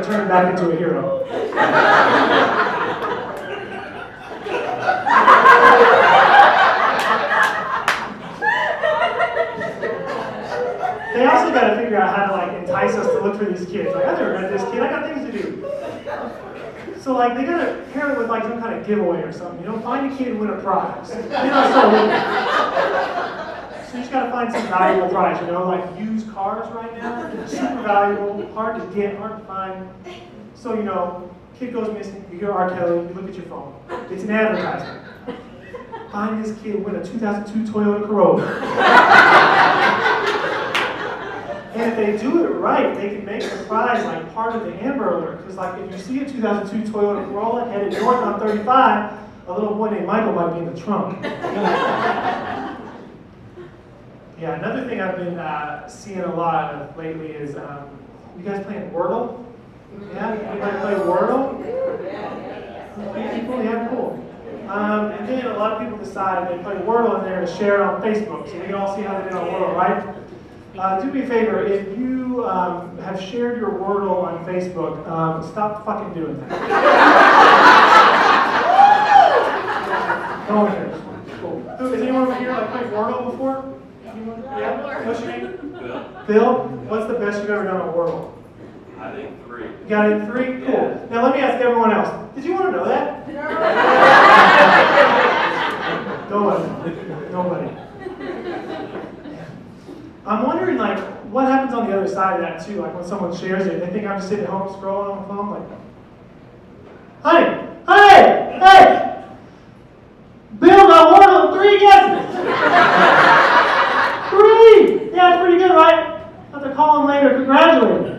turn back into a hero. They also got to figure out how to like entice us to look for these kids. Like, I never met this kid, I got things to do. So like they gotta pair it with like some kind of giveaway or something. You know, find a kid and win a prize. You know, so you just gotta find some valuable prize. You know, like used cars right now, super valuable, hard to get, hard to find. So you know, kid goes missing. You hear R. Kelly. You look at your phone. It's an advertisement. Find this kid, win a 2002 Toyota Corolla. And if they do it right, they can make the prize like part of the Amber Alert. Because like if you see a 2002 Toyota Corolla headed north on 35, a little boy named Michael might be in the trunk. Yeah, another thing I've been seeing a lot of lately is, you guys playing Wordle? Yeah, anybody play Wordle? People? Yeah, cool. And then a lot of people decide they play Wordle in there to share it on Facebook, so we can all see how they did on Wordle, right? Do me a favor, if you have shared your Wordle on Facebook, stop fucking doing that. No one cares. Cool. Has anyone over here like played Wordle before? Anyone? Yeah? What's your name? Bill. Bill? What's the best you've ever done on Wordle? I think 3. You got it in 3? Cool. Yeah. Now let me ask everyone else. Did you want to know that? Nobody. I'm wondering, like, what happens on the other side of that, too? Like, when someone shares it, they think I'm just sitting at home scrolling on the phone, like, hey! Bill got Wordle 3 guesses! 3! Yeah, it's pretty good, right? I'll have to call him later, congratulate him.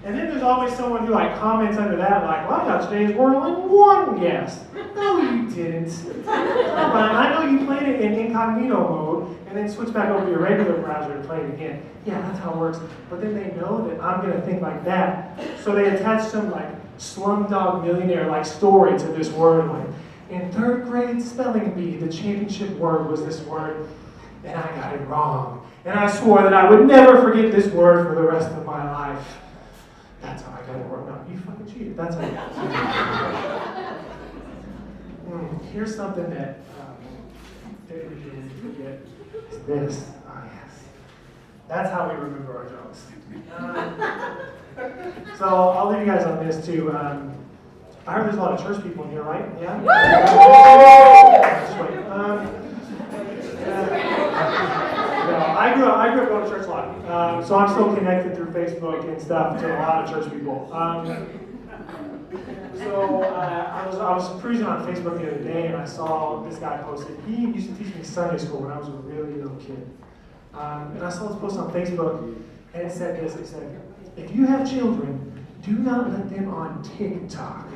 And then there's always someone who like comments under that, like, well, I got today's Wordle in 1 guess. No, you didn't. I know you played it in incognito mode and then switch back over to your regular browser to play it again. Yeah, that's how it works. But then they know that I'm gonna think like that. So they attach some like Slumdog Millionaire like story to this word, like, in 3rd grade spelling bee, the championship word was this word, and I got it wrong. And I swore that I would never forget this word for the rest of my life. That's how I got it worked out. You fucking cheated. That's how you got it. Here's something that we didn't forget. Is this. Oh, yes. That's how we remember our jokes. So I'll leave you guys on this, too. I heard there's a lot of church people in here, right? Yeah? Just wait. I grew up going to church a lot, so I'm still connected through Facebook and stuff to a lot of church people. So I was cruising on Facebook the other day and I saw this guy posted. He used to teach me Sunday school when I was a really little kid. And I saw this post on Facebook and it said this, it said, if you have children, do not let them on TikTok.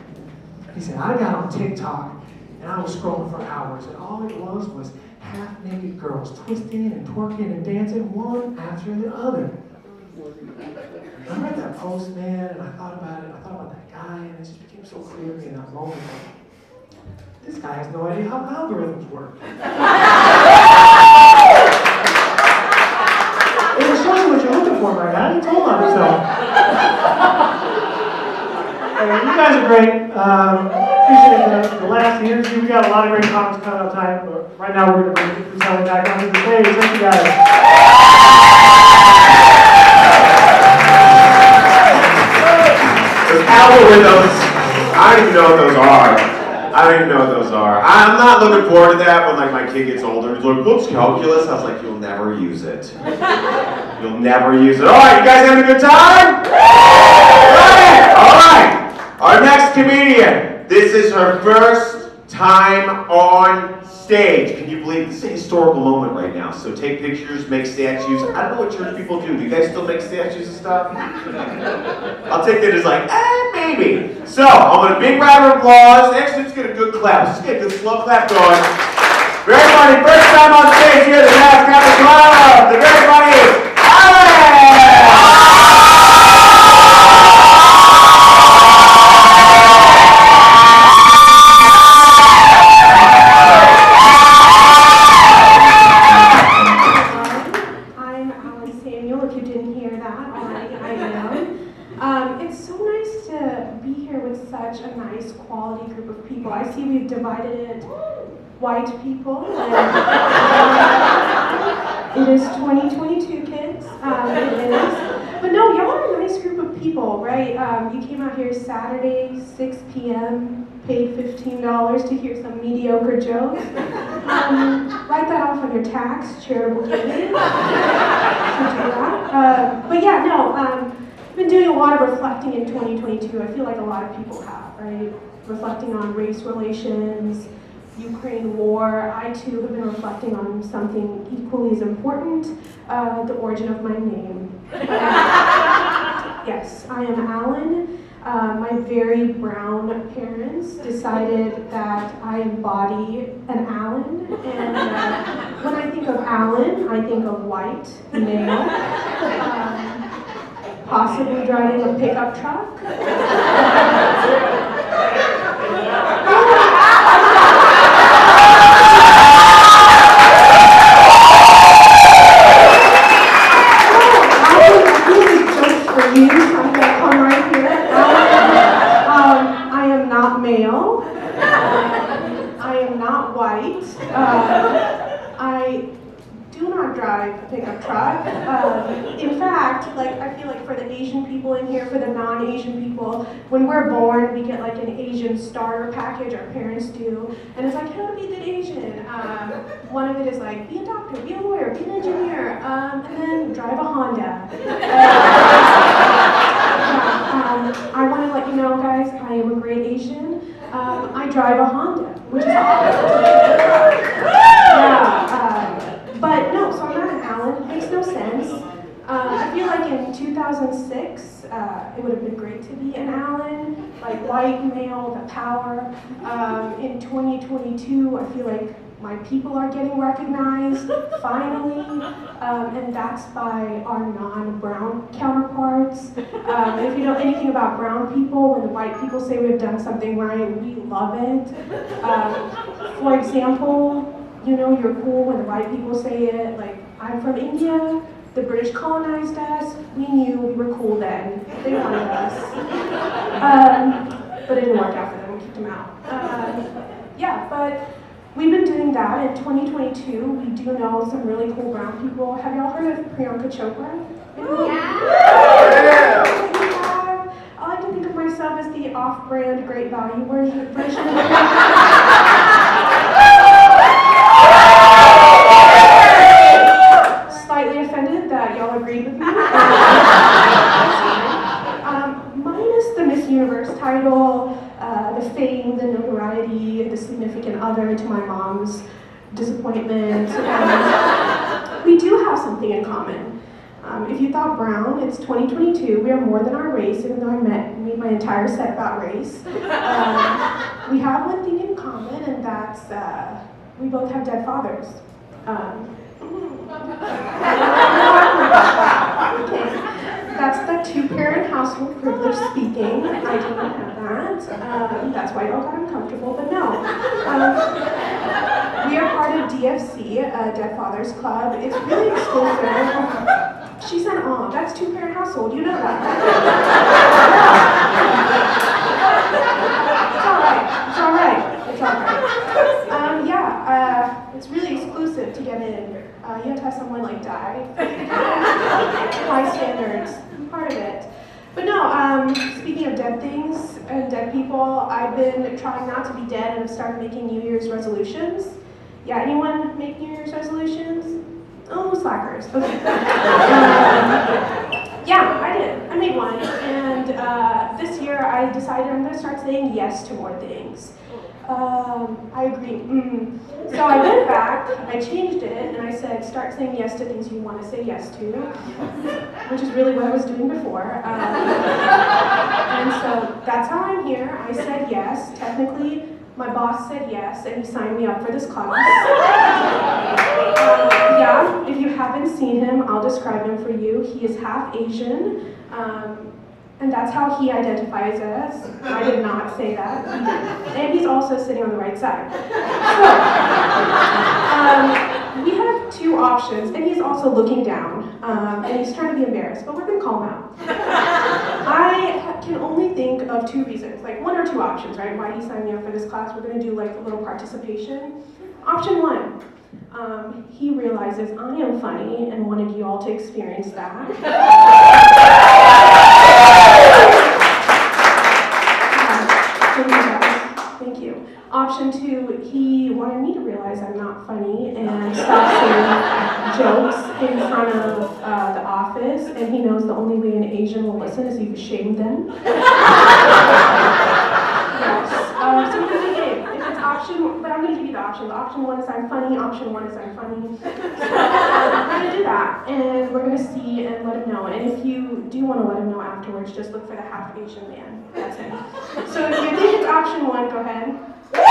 He said, I got on TikTok and I was scrolling for hours and all it was half-naked girls twisting and twerking and dancing one after the other. I read that post, man, and I thought about it. I thought about that guy, and it just became so clear to me in that moment. This guy has no idea how algorithms work. It shows you what you're looking for, my guy. He told on himself. Anyway, you guys are great. Appreciate the last interview. We got a lot of great comments coming up tonight, but right now we're going to bring the talent back onto the stage. Thank you guys. Those algorithms, I don't even know what those are. I'm not looking forward to that when like my kid gets older. He's like, what's calculus? I was like, you'll never use it. You'll never use it. All right, you guys having a good time? All right. Our next comedian. This is her first time on stage. Can you believe this is a historical moment right now? So take pictures, make statues. I don't know what church people do. Do you guys still make statues and stuff? I'll take that as like, maybe. So, I'm going to big round of applause. Actually, let's get a good clap. Let's get a good slow clap going. For everybody, first time on stage here at the Mass Catholic Club. The very funny Alen! I'm Alen, if you didn't hear that already. I see we've divided it white people. And, it is 2022, kids. It is. But no, y'all are a nice group of people, right? You came out here Saturday, 6 p.m., paid $15 to hear some mediocre jokes. Write that off on your tax, charitable giving. So do that. But yeah, no, I've been doing a lot of reflecting in 2022. I feel like a lot of people have, right? Reflecting on race relations, Ukraine war. I too have been reflecting on something equally as important, the origin of my name. Yes, I am Alen. My very brown parents decided that I embody an Alen, and when I think of Alen, I think of white, male, possibly driving a pickup truck. I do not drive a pickup truck. In fact, I feel like for the Asian people in here, for the non-Asian people, when we're born, we get like an Asian starter package, our parents do, and it's like, how to be good Asian. One of it is like, be a doctor, be a lawyer, be an engineer, and then drive a Honda. I want to let you know, guys, I am a great Asian. I drive a Honda, which is awesome. But no, so I'm not an Alen. It makes no sense. I feel like in 2006, it would have been great to be an Alen, like white male, the power. In 2022, I feel like my people are getting recognized, finally, and that's by our non-brown counterparts. If you know anything about brown people, when the white people say we've done something right, we love it. For example, you know you're cool when the white people say it. Like, I'm from India, the British colonized us, we knew we were cool then. They wanted us. But it didn't work out for them, we kicked them out. Yeah, but we've been doing that. In 2022, we do know some really cool brown people. Have y'all heard of Priyanka Chopra? Yeah! I like to think of myself as the off-brand Great Value version. Slightly offended that y'all agreed with me. Minus the Miss Universe title, the fame, the notoriety, the significant other to my mom's disappointment. We do have something in common. If you thought brown, it's 2022. We are more than our race, even though I made my entire set about race. We have one thing in common, and that's we both have dead fathers. Okay. That's the two-parent household privilege speaking. I do not have that. That's why y'all got uncomfortable, but no. We are part of DFC, Dead Fathers Club. It's really exclusive. She said, oh, that's two-parent household. You know that. It's all right. It's really exclusive to get in. You have to have someone like die. High standards, part of it. But no, speaking of dead things and dead people, I've been trying not to be dead and have started making New Year's resolutions. Yeah, anyone make New Year's resolutions? Oh, slackers. Okay. Yeah, I did. I made one. And this year I decided I'm going to start saying yes to more things. I agree. So I went back, I changed it, and I said, start saying yes to things you want to say yes to, which is really what I was doing before. And so that's how I'm here. I said yes. Technically, my boss said yes, and he signed me up for this class. Yeah, if you haven't seen him, I'll describe him for you. He is half Asian. And that's how he identifies as. I did not say that. And he's also sitting on the right side. So, we have two options, and he's also looking down, and he's trying to be embarrassed, but we're gonna call him out. I can only think of two reasons, like one or two options, right? Why he signed me up for this class. We're gonna do like a little participation. Option one, he realizes I am funny and wanted you all to experience that. Thank you. Option two, he wanted me to realize I'm not funny and stop saying jokes in front of the office, and he knows the only way an Asian will listen is if you shame them. Yes. So we're gonna game. If it's option, but I'm gonna give you the options. Option one is I'm funny. Option one is I'm funny. So we're gonna do that, and we're gonna see and let him know. And if you do want to let him know afterwards, just look for the half Asian man. That's him. So if you think it's option one, go ahead. I'm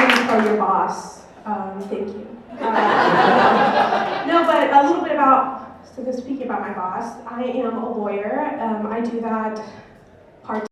gonna tell your boss. Thank you. No, but a little bit about. So speaking about my boss, I am a lawyer. I do that